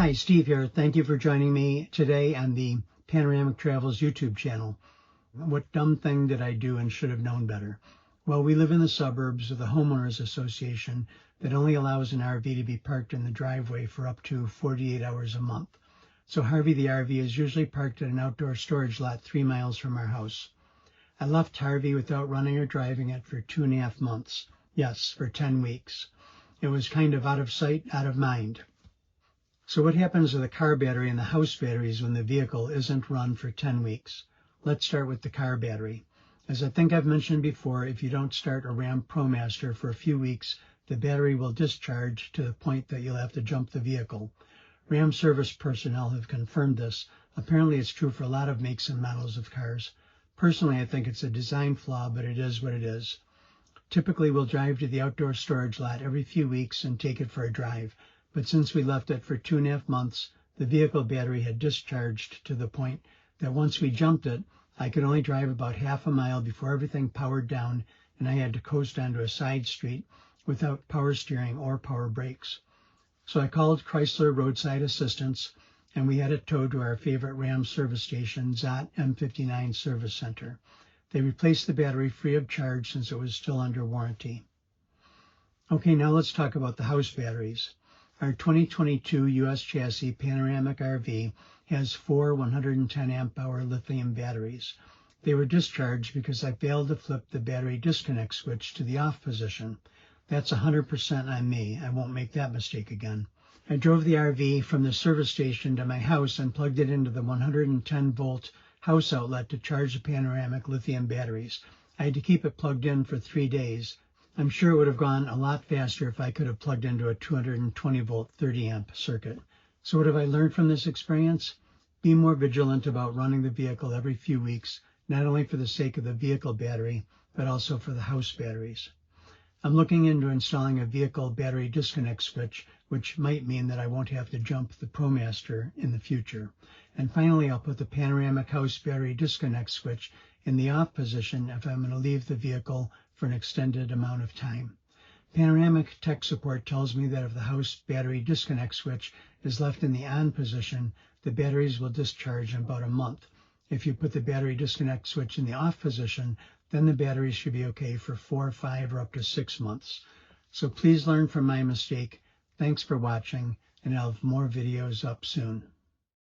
Hi, Steve here. Thank you for joining me today on the Panoramic Travels YouTube channel. What dumb thing did I do and should have known better? Well, we live in the suburbs with a homeowners association that only allows an RV to be parked in the driveway for up to 48 hours a month. So Harvey the RV is usually parked at an outdoor storage lot 3 miles from our house. I left Harvey without running or driving it for 2.5 months. Yes, for 10 weeks. It was kind of out of sight, out of mind. So what happens to the car battery and the house batteries when the vehicle isn't run for 10 weeks? Let's start with the car battery. As I think I've mentioned before, if you don't start a Ram ProMaster for a few weeks, the battery will discharge to the point that you'll have to jump the vehicle. Ram service personnel have confirmed this. Apparently it's true for a lot of makes and models of cars. Personally, I think it's a design flaw, but it is what it is. Typically, we'll drive to the outdoor storage lot every few weeks and take it for a drive. But since we left it for 2.5 months, the vehicle battery had discharged to the point that once we jumped it, I could only drive about half a mile before everything powered down and I had to coast onto a side street without power steering or power brakes. So I called Chrysler Roadside Assistance and we had it towed to our favorite Ram service station, Zott M59 Service Center. They replaced the battery free of charge since it was still under warranty. Okay, now let's talk about the house batteries. Our 2022 US chassis Panoramic RV has 4 110 amp hour lithium batteries. They were discharged because I failed to flip the battery disconnect switch to the off position. That's 100% on me. I won't make that mistake again. I drove the RV from the service station to my house and plugged it into the 110 volt house outlet to charge the Panoramic lithium batteries. I had to keep it plugged in for 3 days. I'm sure it would have gone a lot faster if I could have plugged into a 220 volt 30 amp circuit. So what have I learned from this experience? Be more vigilant about running the vehicle every few weeks, not only for the sake of the vehicle battery, but also for the house batteries. I'm looking into installing a vehicle battery disconnect switch, which might mean that I won't have to jump the ProMaster in the future. And finally, I'll put the Panoramic house battery disconnect switch in the off position if I'm going to leave the vehicle for an extended amount of time. Panoramic tech support tells me that if the house battery disconnect switch is left in the on position, the batteries will discharge in about a month. If you put the battery disconnect switch in the off position, then the batteries should be okay for 4, 5, or up to 6 months. So please learn from my mistake. Thanks for watching, and I'll have more videos up soon.